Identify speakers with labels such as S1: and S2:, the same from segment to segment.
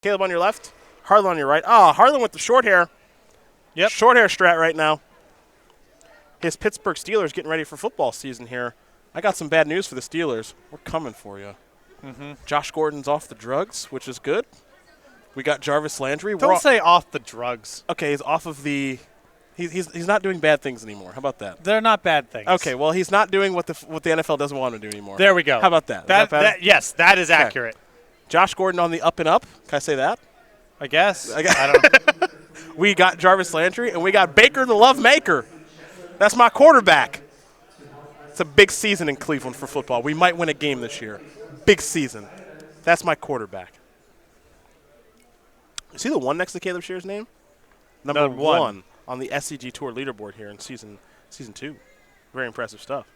S1: Caleb on your left, Harlan on your right. Harlan with the short hair.
S2: Yep.
S1: Short hair strat right now. His Pittsburgh Steelers getting ready for football season here. I got some bad news for the Steelers. We're coming for you. Josh Gordon's off the drugs, which is good. We got Jarvis Landry.
S2: Don't say off the drugs.
S1: Okay, he's off of the. He's not doing bad things anymore. How about that?
S2: They're not bad things.
S1: Okay, well he's not doing what the NFL doesn't want him to do anymore.
S2: There we go.
S1: How about that? Is that better?
S2: Yes, that is accurate.
S1: Josh Gordon on the up and up. Can I say that?
S2: I guess. I don't know.
S1: We got Jarvis Landry, and we got Baker the Love Maker. That's my quarterback. It's a big season in Cleveland for football. We might win a game this year. Big season. That's my quarterback. You see the one next to Caleb Scheer's name? Number one on the SCG Tour leaderboard here in season 2. Very impressive stuff.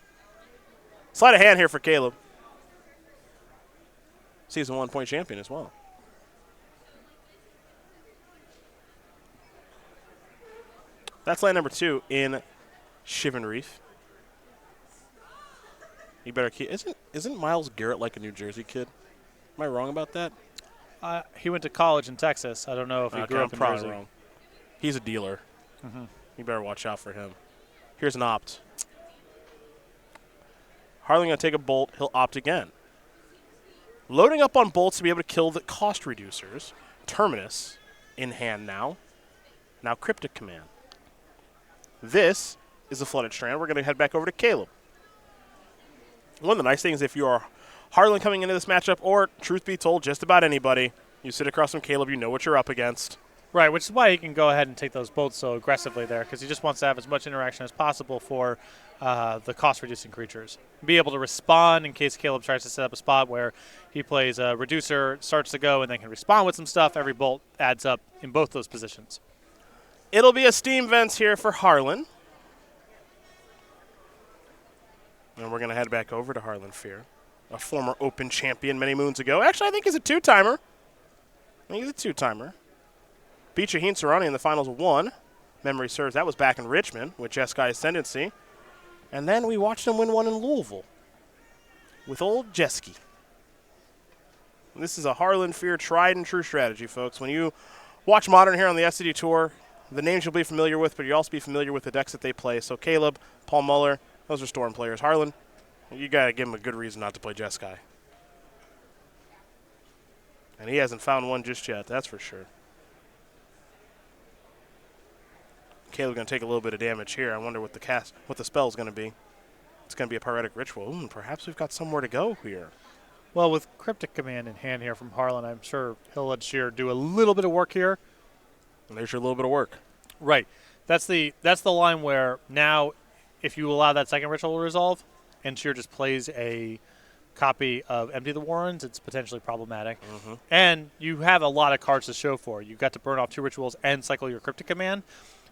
S1: Sleight of hand here for Caleb. Season 1 point champion as well. That's line number 2 in Shivan Reef. You better keep. Isn't Myles Garrett like a New Jersey kid? Am I wrong about that?
S2: He went to college in Texas. I don't know if he grew up in
S1: probably
S2: Jersey.
S1: wrong. He's a dealer. You better watch out for him. Here's an opt. Harlan going to take a bolt. He'll opt again. Loading up on bolts to be able to kill the cost reducers. Terminus in hand now. Now Cryptic Command. This is a flooded strand. We're going to head back over to Caleb. One of the nice things, if you are Harlan coming into this matchup, or truth be told, just about anybody, you sit across from Caleb, you know what you're up against.
S2: Right, which is why he can go ahead and take those bolts so aggressively there, because he just wants to have as much interaction as possible for the cost-reducing creatures. Be able to respond in case Caleb tries to set up a spot where he plays a reducer, starts to go, and then can respond with some stuff. Every bolt adds up in both those positions.
S1: It'll be a steam vents here for Harlan. And we're going to head back over to Harlan Fear, a former Open champion many moons ago. Actually, I think he's a two-timer. Beat Shaheen Sarani in the finals of 1. Memory serves, that was back in Richmond with Jeskai Ascendancy. And then we watched him win one in Louisville with old Jeski. This is a Harlan Fear tried and true strategy, folks. When you watch Modern here on the SCG Tour, the names you'll be familiar with, but you'll also be familiar with the decks that they play. So Caleb, Paul Muller, those are Storm players. Harlan, you got to give him a good reason not to play Jeskai. And he hasn't found one just yet, that's for sure. Caleb's going to take a little bit of damage here. I wonder what the spell is going to be. It's going to be a Pyretic Ritual. Perhaps we've got somewhere to go here.
S2: Well, with Cryptic Command in hand here from Harlan, I'm sure he'll let Scherer do a little bit of work here.
S1: And there's your little bit of work.
S2: Right. That's the line where now if you allow that second ritual to resolve and Scherer just plays a copy of Empty the Warrens, it's potentially problematic. And you have a lot of cards to show for it. You've got to burn off 2 rituals and cycle your Cryptic Command.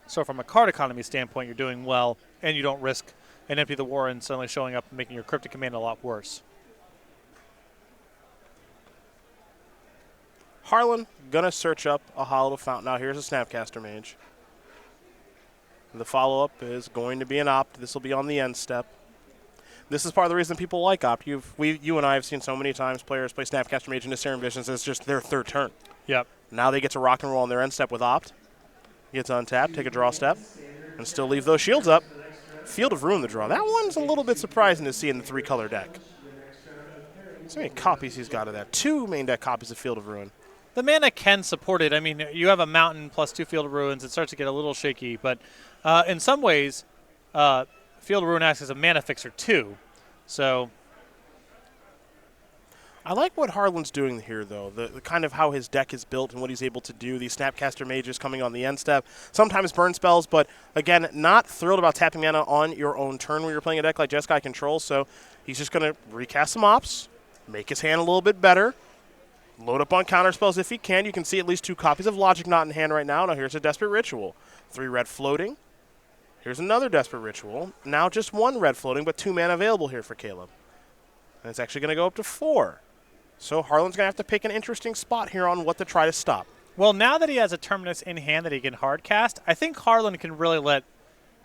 S2: So from a card economy standpoint, you're doing well, and you don't risk an Empty the Warren suddenly showing up and making your Cryptic Command a lot worse.
S1: Harlan going to search up a Hollow Fountain. Now here's a Snapcaster Mage. The follow-up is going to be an opt. This will be on the end step. This is part of the reason people like opt. You and I have seen so many times players play Snapcaster Mage into Serum Visions. It's just their third turn.
S2: Yep.
S1: Now they get to rock and roll on their end step with opt. Get to untap, take a draw step, and still leave those shields up. Field of Ruin the draw. That one's a little bit surprising to see in the 3-color deck. So many copies he's got of that. 2 main deck copies of Field of Ruin.
S2: The mana can support it. I mean, you have a mountain plus 2 Field of Ruins. It starts to get a little shaky. But in some ways, Field of Ruin acts as a mana fixer too. So
S1: I like what Harlan's doing here, though, the kind of how his deck is built and what he's able to do. These Snapcaster Mages coming on the end step, sometimes burn spells, but again, not thrilled about tapping mana on your own turn when you're playing a deck like Jeskai Control, so he's just going to recast some ops, make his hand a little bit better, load up on counter spells if he can. You can see at least 2 copies of Logic Knot in hand right now. Now here's a Desperate Ritual. 3 red floating. Here's another Desperate Ritual. Now just 1 red floating, but 2 mana available here for Caleb. And it's actually going to go up to 4. So Harlan's going to have to pick an interesting spot here on what to try to stop.
S2: Well, now that he has a Terminus in hand that he can hard cast, I think Harlan can really let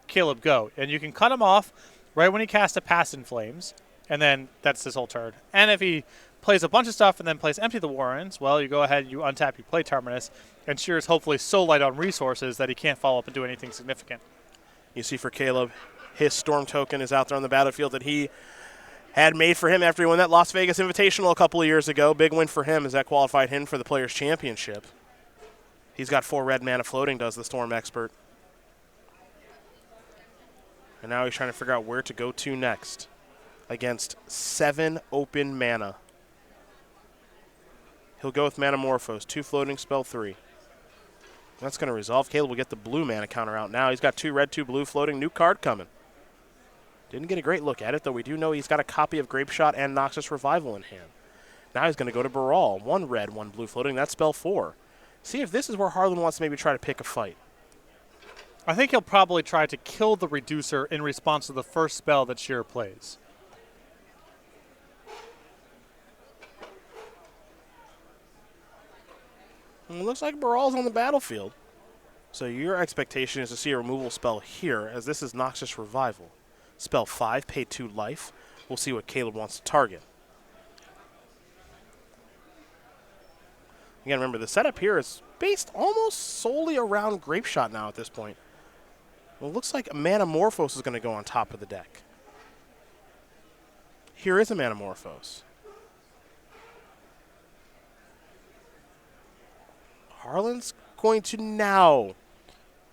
S2: Caleb go. And you can cut him off right when he casts a Pass in Flames, and then that's his whole turn. And if he plays a bunch of stuff and then plays Empty the Warrens, well, you go ahead, you untap, you play Terminus, and Scheerer's hopefully so light on resources that he can't follow up and do anything significant.
S1: You see for Caleb, his Storm token is out there on the battlefield that he had made for him after he won that Las Vegas Invitational a couple of years ago. Big win for him as that qualified him for the Players' Championship. He's got 4 red mana floating, does the Storm expert. And now he's trying to figure out where to go to next against 7 open mana. He'll go with Manamorphose, 2 floating, spell 3. That's going to resolve. Caleb will get the blue mana counter out now. He's got 2 red, 2 blue floating. New card coming. Didn't get a great look at it, though we do know he's got a copy of Grape Shot and Noxus Revival in hand. Now he's going to go to Baral. 1 red, 1 blue floating. That's spell 4. See if this is where Harlan wants to maybe try to pick a fight.
S2: I think he'll probably try to kill the Reducer in response to the first spell that Scherer plays.
S1: And it looks like Baral's on the battlefield. So your expectation is to see a removal spell here, as this is Noxus Revival. Spell 5, pay 2 life. We'll see what Caleb wants to target. Again, remember, the setup here is based almost solely around Grape Shot now at this point. Well, it looks like a Manamorphose is going to go on top of the deck. Here is a Manamorphose. Harlan's going to now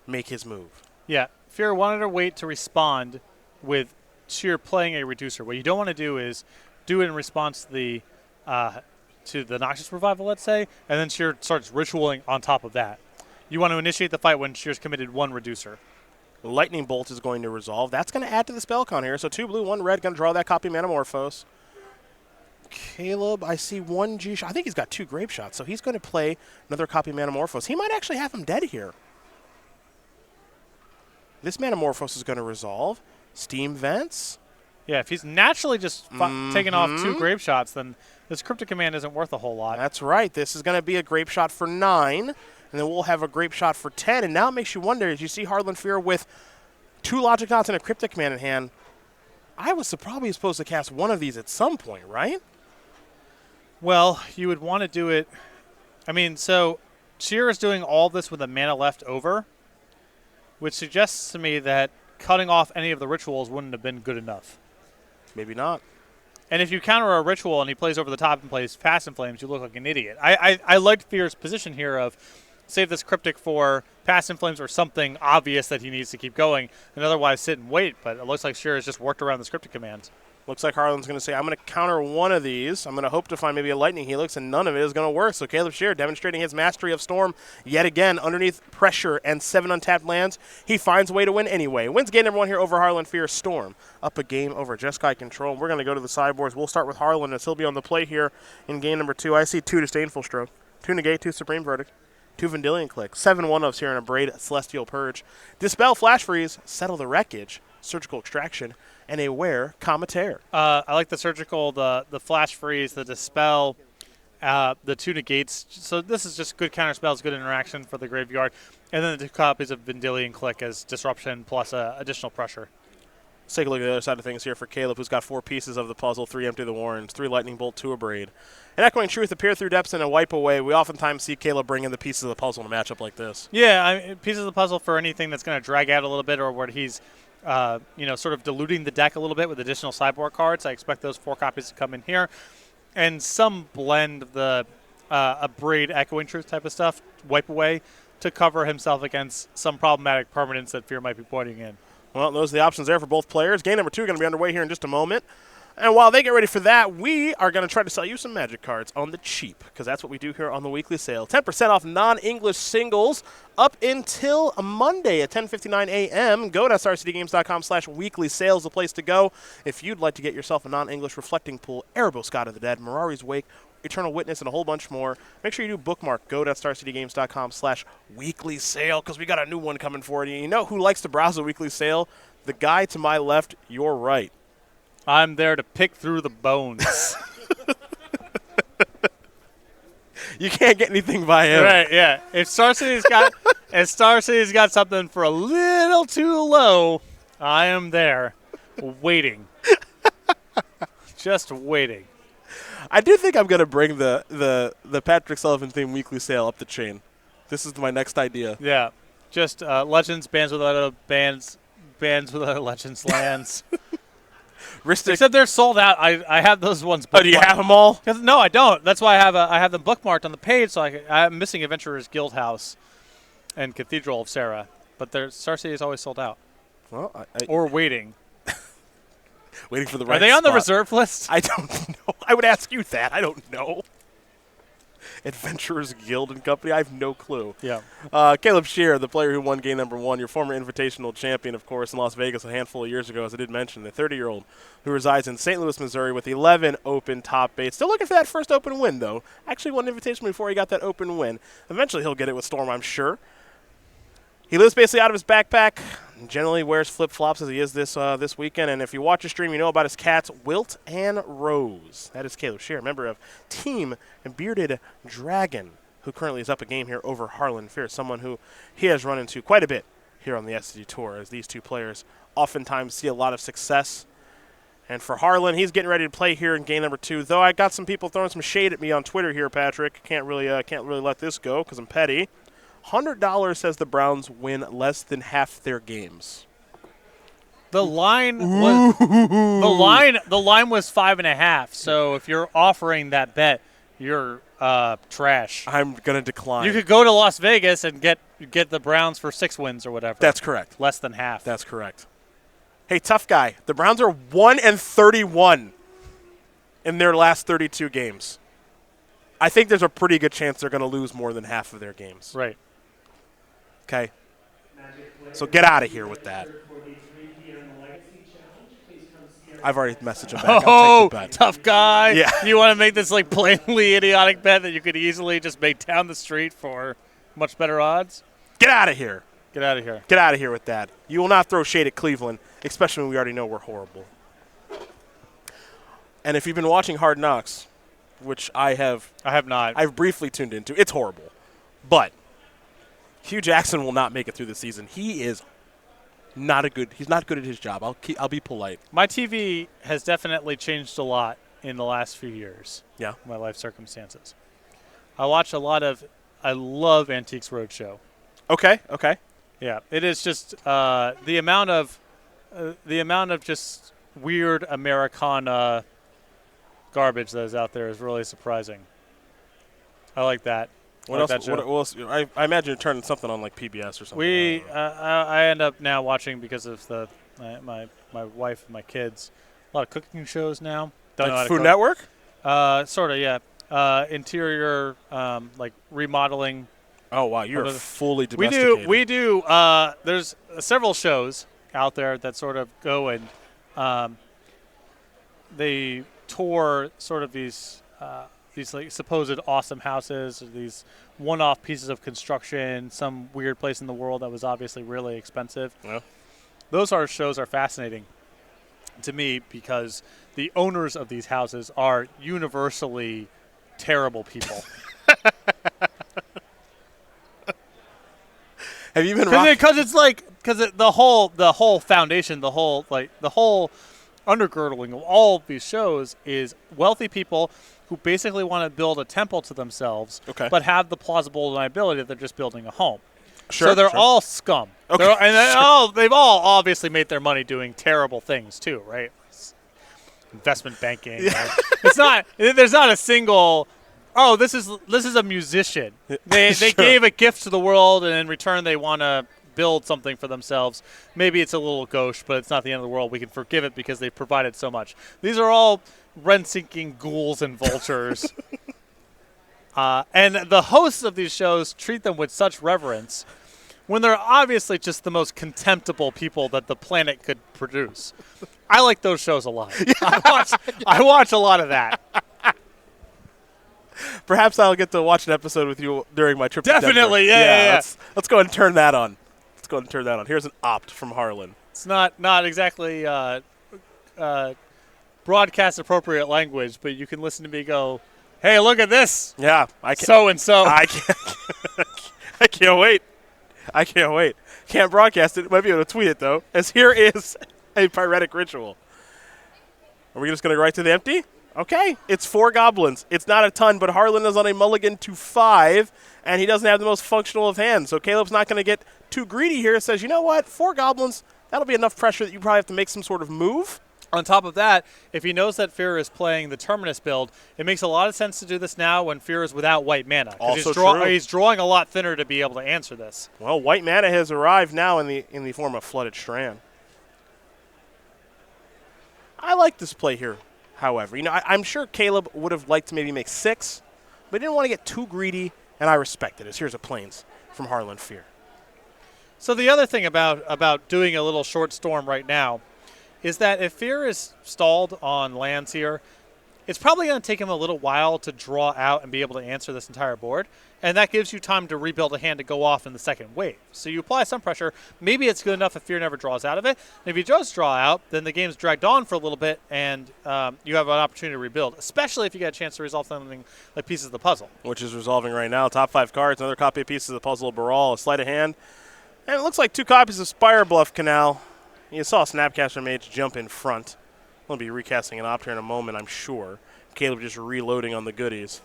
S1: make his move.
S2: Yeah, Fear wanted to wait to respond with Scherer playing a Reducer. What you don't want to do is do it in response to the Noxus Revival, let's say, and then Scherer starts ritualing on top of that. You want to initiate the fight when Scheer's committed 1 Reducer.
S1: Lightning Bolt is going to resolve. That's going to add to the spell count here. So 2 blue, 1 red, going to draw that copy of Manamorphose. Caleb, I see 1 G-Shot. I think he's got 2 Grape Shots, so he's going to play another copy of Manamorphose. He might actually have him dead here. This Manamorphose is going to resolve. Steam Vents.
S2: Yeah, if he's naturally just taking off 2 Grape Shots, then this Cryptic Command isn't worth a whole lot.
S1: That's right. This is going to be a Grape Shot for 9, and then we'll have a Grape Shot for 10. And now it makes you wonder, as you see Harlan Fear with 2 Logic Knots and a Cryptic Command in hand, I was probably supposed to cast one of these at some point, right?
S2: Well, you would want to do it. I mean, so Scherer is doing all this with a mana left over, which suggests to me that cutting off any of the rituals wouldn't have been good enough.
S1: Maybe not.
S2: And if you counter a ritual and he plays over the top and plays Fast and Flames, you look like an idiot. I liked Fear's position here of save this Cryptic for Fast and Flames or something obvious that he needs to keep going, and otherwise sit and wait. But it looks like Scherer has just worked around the Cryptic commands. Looks
S1: like Harlan's going to say, I'm going to counter one of these. I'm going to hope to find maybe a Lightning Helix, and none of it is going to work. So Caleb Scherer demonstrating his mastery of Storm yet again underneath pressure and 7 untapped lands. He finds a way to win anyway. Wins game number 1 here over Harlan Fear. Storm up a game over Jeskai Control. We're going to go to the sideboards. We'll start with Harlan as he'll be on the play here in game number 2. I see 2 Disdainful Stroke, 2 Negate, 2 Supreme Verdict, 2 Vendilion Click, 7 1-ofs here in a Braid Celestial Purge, Dispel Flash Freeze, Settle the Wreckage, Surgical Extraction, and a Wear Commetaire.
S2: I like the Surgical, the Flash Freeze, the Dispel, the 2 Negates. So this is just good counter spells, good interaction for the graveyard. And then the 2 copies of Vendilion Click as Disruption plus additional pressure.
S1: Let's take a look at the other side of things here for Caleb, who's got 4 pieces of the puzzle, 3 Empty the Warrens, 3 Lightning Bolt, 2 Abrade. And Echoing Truth, a Peer Through Depths, and a Wipe Away. We oftentimes see Caleb bring in the pieces of the puzzle in a matchup like this.
S2: Yeah, I mean, pieces of the puzzle for anything that's going to drag out a little bit or where he's sort of diluting the deck a little bit with additional sideboard cards. I expect those 4 copies to come in here. And some blend of the Abrade Echoing Truth type of stuff, Wipe Away, to cover himself against some problematic permanents that Fear might be pointing in.
S1: Well, those are the options there for both players. Game number 2 going to be underway here in just a moment. And while they get ready for that, we are going to try to sell you some Magic cards on the cheap, because that's what we do here on the weekly sale. 10% off non-English singles up until Monday at 10:59 a.m. Go to StarCityGames.com/weekly sales, the place to go. If you'd like to get yourself a non-English Reflecting Pool, Erebos God of the Dead, Mirari's Wake, Eternal Witness, and a whole bunch more, make sure you do bookmark go.starcitygames.com/weekly sale, because we got a new one coming for you. You know who likes to browse a weekly sale? The guy to my left, your right.
S2: I'm there to pick through the bones.
S1: You can't get anything by him.
S2: Right, yeah. If Star City's got something for a little too low, I am there waiting. Just waiting.
S1: I do think I'm going to bring the Patrick Sullivan theme weekly sale up the chain. This is my next idea.
S2: Yeah. Just legends, bands without a bands without a legends lands. Except they're sold out. I have those ones.
S1: Oh, do you have them all?
S2: No, I don't. That's why I have them bookmarked on the page. So I'm missing Adventurers Guild House and Cathedral of Scherer, but their Star City is always sold out.
S1: Well,
S2: or waiting.
S1: Waiting for the right
S2: Are they on
S1: spot.
S2: the reserve list?
S1: I don't know. I would ask you that. I don't know. Adventurers Guild and Company. I have no clue.
S2: Yeah.
S1: Caleb Scherer, the player who won game number 1, your former Invitational champion, of course, in Las Vegas a handful of years ago, as I did mention, the 30-year-old who resides in St. Louis, Missouri, with 11 Open top 8. Still looking for that first Open win, though. Actually won an Invitational before he got that Open win. Eventually he'll get it with Storm, I'm sure. He lives basically out of his backpack. Generally wears flip-flops as he is this weekend. And if you watch his stream, you know about his cats, Wilt and Rose. That is Caleb Scherer, member of Team Bearded Dragon, who currently is up a game here over Harlan Fierce, someone who he has run into quite a bit here on the SCG Tour, as these two players oftentimes see a lot of success. And for Harlan, he's getting ready to play here in game number 2. Though I got some people throwing some shade at me on Twitter here, Patrick. Can't really let this go because I'm petty. $100 says the Browns win less than half their games.
S2: The line was the line was 5.5. So if you're offering that bet, you're trash.
S1: I'm gonna decline.
S2: You could go to Las Vegas and get the Browns for 6 wins or whatever.
S1: That's correct.
S2: Less than half.
S1: That's correct. Hey, tough guy. The Browns are 1-31 in their last 32 games. I think there's a pretty good chance they're going to lose more than half of their games.
S2: Right.
S1: Okay. So get out of here with that. I've already messaged him back. I'll take the bet.
S2: Tough guy.
S1: Yeah.
S2: You want to make this like plainly idiotic bet that you could easily just make down the street for much better odds?
S1: Get out of here.
S2: Get out of here.
S1: Get out of here with that. You will not throw shade at Cleveland, especially when we already know we're horrible. And if you've been watching Hard Knocks, which I have
S2: not.
S1: I've briefly tuned into, it's horrible. But Hugh Jackson will not make it through the season. He is he's not good at his job. I'll be polite.
S2: My TV has definitely changed a lot in the last few years.
S1: Yeah.
S2: My life circumstances. I love Antiques Roadshow.
S1: Okay.
S2: Yeah, it is just the amount of just weird Americana garbage that is out there is really surprising. I like that.
S1: What else? I imagine you're turning something on like PBS or something.
S2: I end up now watching because of my wife and my kids. A lot of cooking shows now. Don't know how
S1: like
S2: to
S1: Food
S2: cook.
S1: Network?
S2: Sort of, yeah. Interior, like remodeling.
S1: Oh wow, you're fully domesticated.
S2: We do. There's several shows out there that sort of go and they tour sort of these like supposed awesome houses, or these one-off pieces of construction, some weird place in the world that was obviously really expensive.
S1: Yeah.
S2: Those shows are fascinating to me because the owners of these houses are universally terrible people.
S1: Have you been
S2: because the whole foundation, the whole undergirdling of all of these shows is wealthy people who basically want to build a temple to themselves, but have the plausible deniability that they're just building a home.
S1: Sure,
S2: so they're all scum.
S1: Okay,
S2: they've all obviously made their money doing terrible things too, right? Investment banking.
S1: Yeah.
S2: Right? There's not a single. Oh, this is a musician. They
S1: Sure.
S2: gave a gift to the world, and in return they want to build something for themselves. Maybe it's a little gauche, but it's not the end of the world. We can forgive it because they've provided so much. These are all rent-seeking ghouls and vultures. And the hosts of these shows treat them with such reverence when they're obviously just the most contemptible people that the planet could produce. I like those shows a lot. I watch a lot of that.
S1: Perhaps I'll get to watch an episode with you during my trip.
S2: Definitely,
S1: to Denver.
S2: yeah.
S1: Let's go ahead and turn that on. Here's an opt from Harlan.
S2: It's not exactly broadcast appropriate language, but you can listen to me go, "Hey, look at this!"
S1: Yeah, I can.
S2: So and so.
S1: I can't wait. Can't broadcast it. Might be able to tweet it though. As here is a pyretic ritual. Are we just gonna go right to the empty? Okay, it's 4 goblins. It's not a ton, but Harlan is on a mulligan to 5, and he doesn't have the most functional of hands. So Caleb's not going to get too greedy here. Says, you know what, 4 goblins, that'll be enough pressure that you probably have to make some sort of move.
S2: On top of that, if he knows that Fear is playing the Terminus build, it makes a lot of sense to do this now when Fear is without white mana.
S1: Also true.
S2: He's drawing a lot thinner to be able to answer this.
S1: Well, white mana has arrived now in the form of Flooded Strand. I like this play here, however. You know, I'm sure Caleb would have liked to maybe make 6, but he didn't want to get too greedy, and I respect it. As here's a Plains from Harlan Fear.
S2: So the other thing about doing a little short storm right now is that if Fear is stalled on lands here, it's probably going to take him a little while to draw out and be able to answer this entire board, and that gives you time to rebuild a hand to go off in the second wave. So you apply some pressure. Maybe it's good enough if Fear never draws out of it. And if he does draw out, then the game's dragged on for a little bit, and you have an opportunity to rebuild, especially if you get a chance to resolve something like Pieces of the Puzzle.
S1: Which is resolving right now. Top 5 cards, another copy of Pieces of the Puzzle of Baral, a sleight of hand, and it looks like 2 copies of Spire Bluff Canal. You saw Snapcaster Mage jump in front. We'll be recasting an opt here in a moment, I'm sure. Caleb just reloading on the goodies.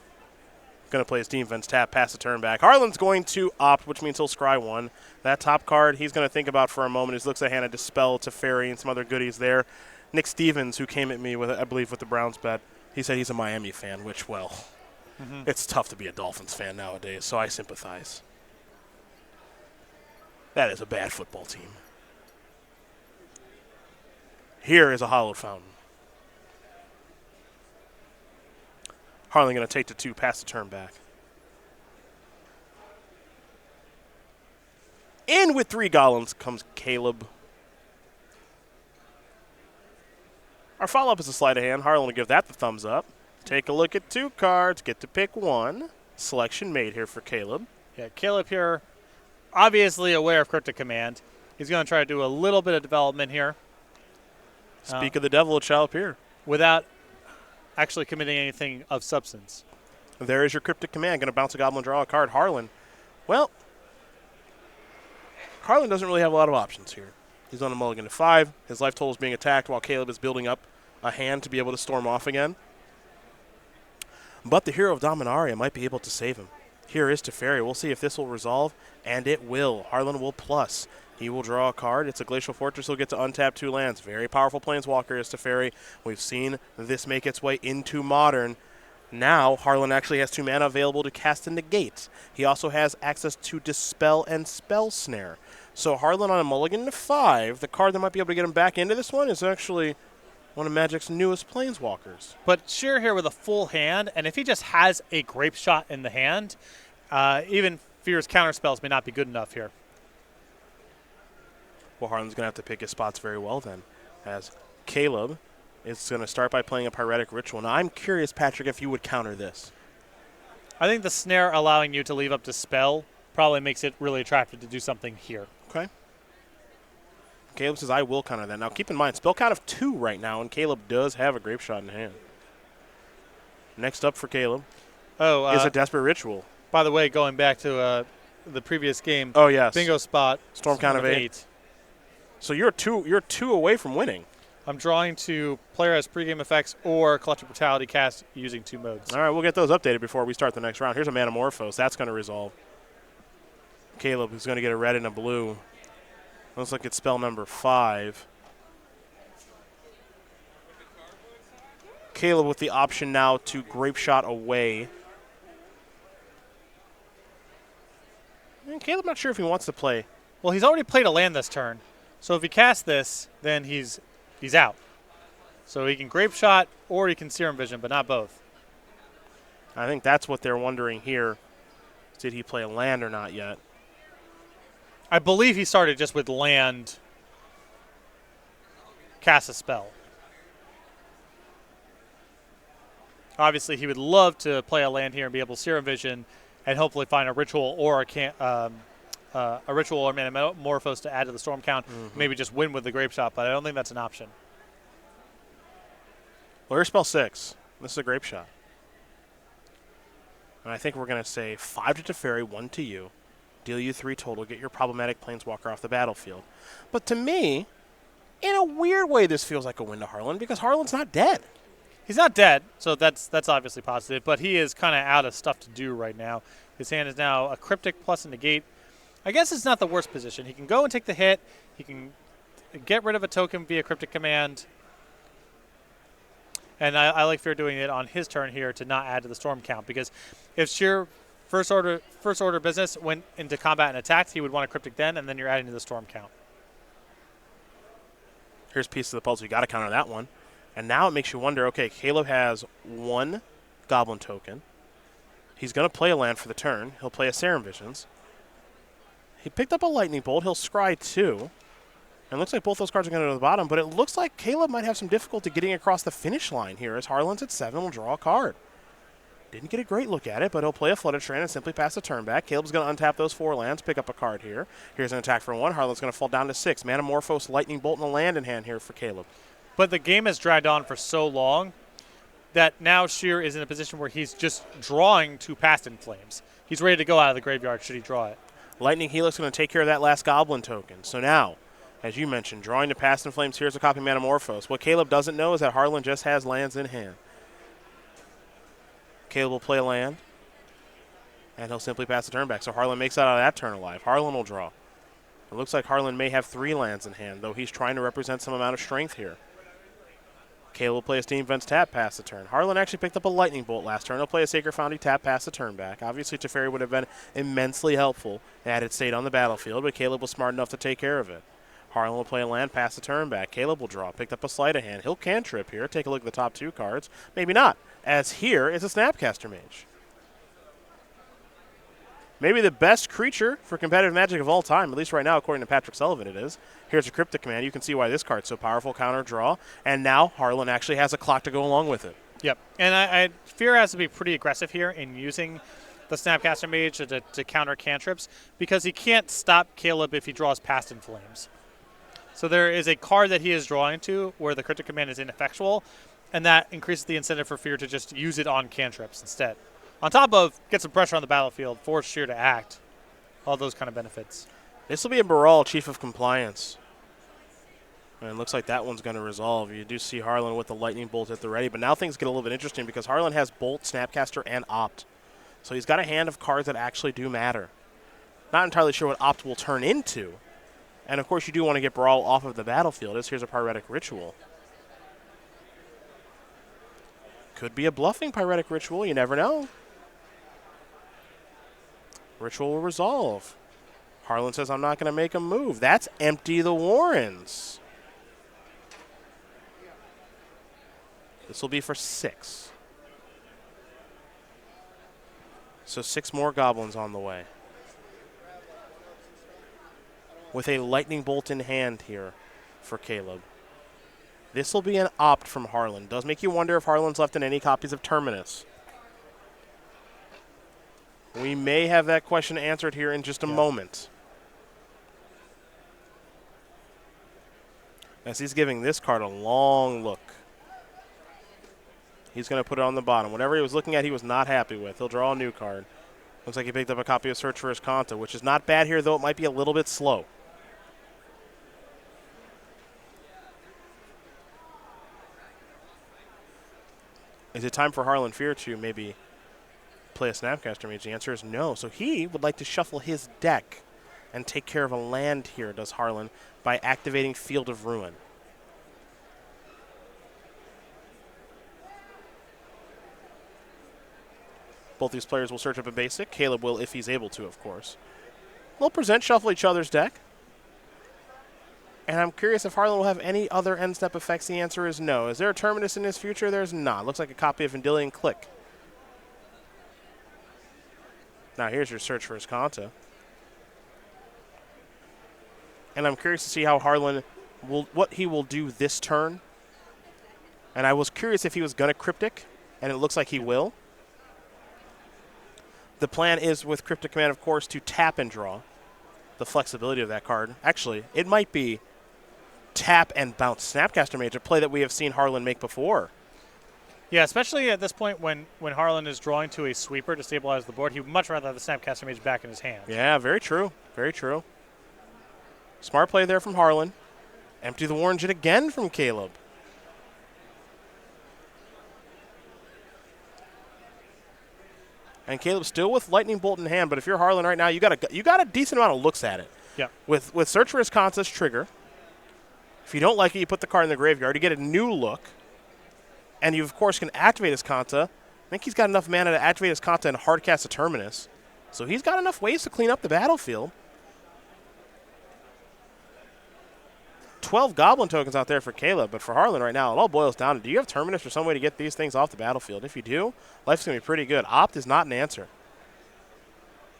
S1: Going to play his defense tap, pass the turn back. Harlan's going to opt, which means he'll scry 1. That top card he's going to think about for a moment. He looks at hand of Dispel, Teferi, and some other goodies there. Nick Stevens, who came at me, with, I believe, with the Browns bet, he said he's a Miami fan, which, well, it's tough to be a Dolphins fan nowadays, so I sympathize. That is a bad football team. Here is a Hollow Fountain. Harlan going to take the 2, pass the turn back. In with 3 golems comes Caleb. Our follow-up is a sleight of hand. Harlan will give that the thumbs up. Take a look at 2 cards, get to pick 1. Selection made here for Caleb.
S2: Yeah, Caleb here, obviously aware of Cryptic Command. He's going to try to do a little bit of development here.
S1: Speak of the devil, it shall appear.
S2: Without actually committing anything of substance.
S1: There is your Cryptic Command. Going to bounce a goblin, draw a card. Harlan. Well, Harlan doesn't really have a lot of options here. He's on a mulligan to 5. His life total is being attacked while Caleb is building up a hand to be able to storm off again. But the Hero of Dominaria might be able to save him. Here is Teferi. We'll see if this will resolve, and it will. Harlan will plus. He will draw a card. It's a Glacial Fortress. He'll get to untap 2 lands. Very powerful Planeswalker is Teferi. We've seen this make its way into Modern. Now, Harlan actually has 2 mana available to cast and negate. He also has access to Dispel and Spell Snare. So Harlan on a mulligan to 5. The card that might be able to get him back into this one is actually one of Magic's newest Planeswalkers.
S2: But Scherer here with a full hand, and if he just has a Grape Shot in the hand, even Fear's counterspells may not be good enough here.
S1: Well, Harlan's going to have to pick his spots very well then, as Caleb is going to start by playing a Pyretic Ritual. Now, I'm curious, Patrick, if you would counter this.
S2: I think the Snare allowing you to leave up Dispel probably makes it really attractive to do something here.
S1: Okay. Caleb says, I will counter that. Now, keep in mind, spell count of 2 right now, and Caleb does have a Grape Shot in hand. Next up for Caleb is a Desperate Ritual.
S2: By the way, going back to the previous game.
S1: Oh, yes.
S2: Bingo spot.
S1: Storm count of 8. So you're two away from winning.
S2: I'm drawing to player has pregame effects or Collective Brutality cast using 2 modes.
S1: All right, we'll get those updated before we start the next round. Here's a Manamorphose. That's going to resolve. Caleb is going to get a red and a blue. Looks like it's spell number 5. Caleb with the option now to Grape Shot away. And Caleb not sure if he wants to play.
S2: Well, he's already played a land this turn. So if he casts this, then he's out. So he can Grape Shot or he can Serum Vision, but not both.
S1: I think that's what they're wondering here. Did he play a land or not yet?
S2: I believe he started just with land, cast a spell. Obviously, he would love to play a land here and be able to Serum Vision and hopefully find a ritual or a ritual or Manamorphose to add to the storm count. Maybe just win with the Grape Shot, but I don't think that's an option.
S1: Well, here's spell 6. This is a Grape Shot. And I think we're going to say 5 to Teferi, 1 to you. Deal you 3 total. Get your problematic Planeswalker off the battlefield. But to me, in a weird way, this feels like a win to Harlan because Harlan's not dead.
S2: He's not dead, so that's obviously positive, but he is kind of out of stuff to do right now. His hand is now a Cryptic plus a Negate. I guess it's not the worst position. He can go and take the hit. He can get rid of a token via Cryptic Command. And I like Fear doing it on his turn here to not add to the storm count, because if Scherer first order business went into combat and attacked, he would want a Cryptic then, and then you're adding to the storm count.
S1: Here's Piece of the Puzzle. You got to counter that one. And now it makes you wonder, okay, Caleb has 1 Goblin token. He's going to play a land for the turn. He'll play a Serum Visions. He picked up a Lightning Bolt. He'll scry 2. And it looks like both those cards are going to go to the bottom, but it looks like Caleb might have some difficulty getting across the finish line here as Harlan's at 7 will draw a card. Didn't get a great look at it, but he'll play a Flooded Strand and simply pass the turn back. Caleb's going to untap those 4 lands, pick up a card here. Here's an attack for 1. Harlan's going to fall down to 6. Manamorphose, Lightning Bolt, and a land in hand here for Caleb.
S2: But the game has dragged on for so long that now Scherer is in a position where he's just drawing 2 Past in Flames. He's ready to go out of the graveyard should he draw it.
S1: Lightning Helix going to take care of that last Goblin token. So now, as you mentioned, drawing to Past in Flames, here's a copy Manamorphose. What Caleb doesn't know is that Harlan just has lands in hand. Caleb will play a land, and he'll simply pass the turn back. So Harlan makes it out of that turn alive. Harlan will draw. It looks like Harlan may have 3 lands in hand, though he's trying to represent some amount of strength here. Caleb will play a Steam Vents tap, pass the turn. Harlan actually picked up a Lightning Bolt last turn. He'll play a Sacred Foundry tap, pass the turn back. Obviously, Teferi would have been immensely helpful had it stayed on the battlefield, but Caleb was smart enough to take care of it. Harlan will play a land, pass the turn back. Caleb will draw, picked up a Sleight of Hand. He'll cantrip here. Take a look at the top 2 cards. Maybe not, as here is a Snapcaster Mage. Maybe the best creature for competitive Magic of all time, at least right now, according to Patrick Sullivan, it is. Here's a Cryptic Command. You can see why this card's so powerful. Counter draw. And now Harlan actually has a clock to go along with it.
S2: Yep. And I Fear has to be pretty aggressive here in using the Snapcaster Mage to counter cantrips, because he can't stop Caleb if he draws Past in Flames. So there is a card that he is drawing to where the Cryptic Command is ineffectual, and that increases the incentive for Fear to just use it on cantrips instead. On top of get some pressure on the battlefield, force Scherer to act, all those kind of benefits.
S1: This will be a Baral, Chief of Compliance. And it looks like that one's going to resolve. You do see Harlan with the Lightning Bolt at the ready, but now things get a little bit interesting because Harlan has Bolt, Snapcaster, and Opt. So he's got a hand of cards that actually do matter. Not entirely sure what Opt will turn into. And, of course, you do want to get Baral off of the battlefield. Here's a Pyretic Ritual. Could be a bluffing Pyretic Ritual. You never know. Ritual will resolve. Harlan says, I'm not going to make a move. That's Empty the Warrens. This will be for 6. So 6 more goblins on the way. With a Lightning Bolt in hand here for Caleb. This will be an Opt from Harlan. Does make you wonder if Harlan's left in any copies of Terminus. We may have that question answered here in just a moment. As he's giving this card a long look. He's going to put it on the bottom. Whatever he was looking at, he was not happy with. He'll draw a new card. Looks like he picked up a copy of Search for His Kanta, which is not bad here, though it might be a little bit slow. Is it time for Harlan Fear to maybe play a Snapcaster Mage? The answer is no. So he would like to shuffle his deck and take care of a land here, does Harlan, by activating Field of Ruin. Both these players will search up a basic. Caleb will if he's able to, of course. They'll present shuffle each other's deck. And I'm curious if Harlan will have any other end step effects. The answer is no. Is there a Terminus in his future? There's not. Looks like a copy of Vendilion Click. Now here's your Search for His Kanta. And I'm curious to see how Harlan what he will do this turn. And I was curious if he was going to Cryptic, and it looks like he will. The plan is with Cryptic Command, of course, to tap and draw. The flexibility of that card. Actually, it might be tap and bounce Snapcaster Mage, a play that we have seen Harlan make before.
S2: Yeah, especially at this point when Harlan is drawing to a sweeper to stabilize the board, he would much rather have the Snapcaster Mage back in his hand.
S1: Yeah, very true. Very true. Smart play there from Harlan. Empty the Warrens again from Caleb. And Caleb still with Lightning Bolt in hand, but if you're Harlan right now, you got a decent amount of looks at it.
S2: Yeah.
S1: With Search for Wisconsin's trigger, if you don't like it, you put the card in the graveyard. You get a new look, and you, of course, can activate his Kanta. I think he's got enough mana to activate his Kanta and hardcast a Terminus. So he's got enough ways to clean up the battlefield. 12 Goblin tokens out there for Caleb, but for Harlan right now, it all boils down to, do you have Terminus or some way to get these things off the battlefield? If you do, life's going to be pretty good. Opt is not an answer.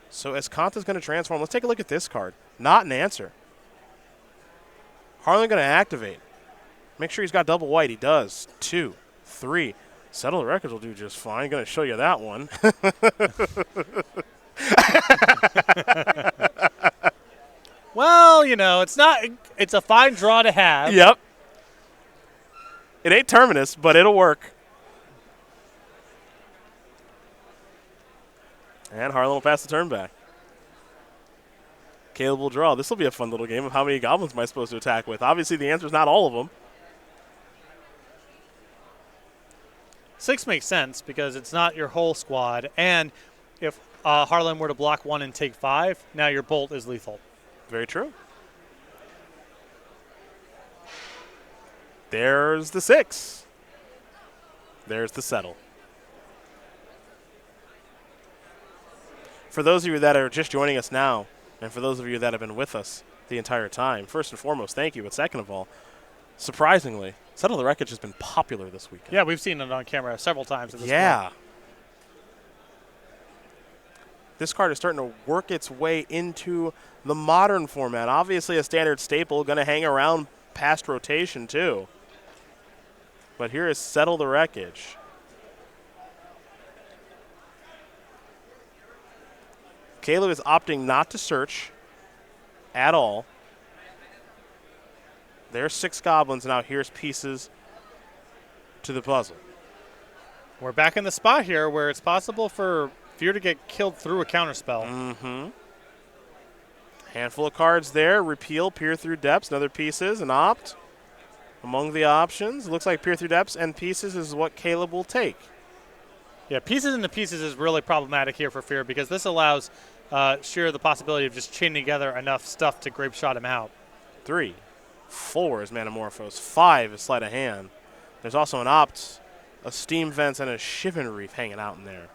S1: So as Kanta's going to transform, let's take a look at this card. Not an answer. Harlan going to activate. Make sure he's got double white. He does. 2, 3. Settle the Records will do just fine. Going to show you that one.
S2: Well, it's a fine draw to have.
S1: Yep. It ain't Terminus, but it'll work. And Harlan will pass the turn back. Caleb will draw. This will be a fun little game of how many goblins am I supposed to attack with. Obviously, the answer is not all of them.
S2: 6 makes sense because it's not your whole squad. And if Harlan were to block 1 and take 5, now your Bolt is lethal.
S1: Very true. There's the 6. There's the settle. For those of you that are just joining us now, and for those of you that have been with us the entire time, first and foremost, thank you. But second of all, surprisingly, Settle the Wreckage has been popular this weekend.
S2: Yeah, we've seen it on camera several times at this point.
S1: This card is starting to work its way into the modern format. Obviously a standard staple, going to hang around past rotation too. But here is Settle the Wreckage. Caleb is opting not to search at all. There's 6 goblins. Now here's pieces to the puzzle.
S2: We're back in the spot here where it's possible for Fear to get killed through a counterspell.
S1: Mm-hmm. Handful of cards there. Repeal, Peer Through Depths, and other pieces, and Opt. Among the options, looks like Peer Through Depths and pieces is what Caleb will take.
S2: Yeah, pieces into pieces is really problematic here for Fear because this allows Scherer the possibility of just chaining together enough stuff to grape shot him out.
S1: 3, 4 is Manamorphose. 5 is Sleight of Hand. There's also an Opt, a Steam Vents, and a Shivan Reef hanging out in there.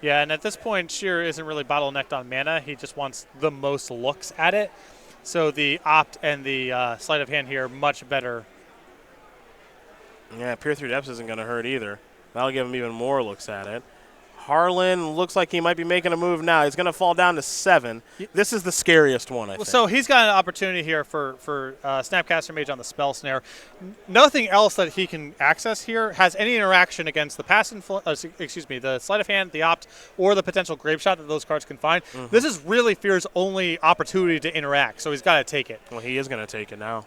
S2: Yeah, and at this point, Scherer isn't really bottlenecked on mana. He just wants the most looks at it. So the Opt and the Sleight of Hand here, much better.
S1: Yeah, Peer Through Depths isn't going to hurt either. That'll give him even more looks at it. Harlan looks like he might be making a move now. He's going to fall down to 7. This is the scariest one, I think.
S2: So he's got an opportunity here for Snapcaster Mage on the Spell Snare. Nothing else that he can access here has any interaction against the the Sleight of Hand, the Opt, or the potential Grape Shot that those cards can find. Mm-hmm. This is really Fear's only opportunity to interact, so he's got to take it.
S1: Well, he is going to take it now.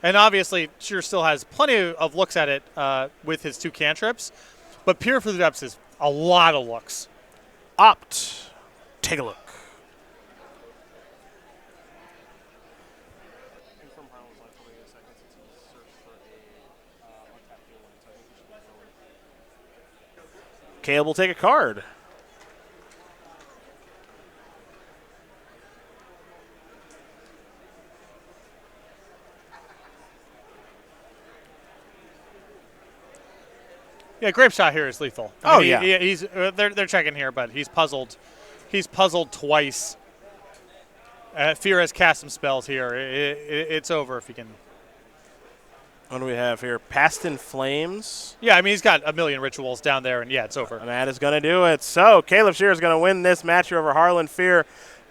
S2: And obviously, Scherer still has plenty of looks at it with his 2 cantrips, but Peer Through the Depths is a lot of looks.
S1: Opt. Take a look. Caleb will take a card.
S2: Yeah, Grape Shot here is lethal. I mean, he's they're checking here, but he's puzzled. He's puzzled twice. Fear has cast some spells here. It's over if he can.
S1: What do we have here? Past in Flames.
S2: Yeah, I mean, he's got a million rituals down there, and yeah, it's over.
S1: And that is going to do it. So Caleb Scherer is going to win this match over Harlan Fear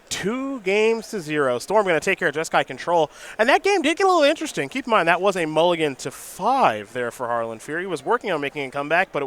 S1: 2-0. Storm going to take care of Jeskai Control. And that game did get a little interesting. Keep in mind, that was a mulligan to 5 there for Harlan Fear. He was working on making a comeback, but it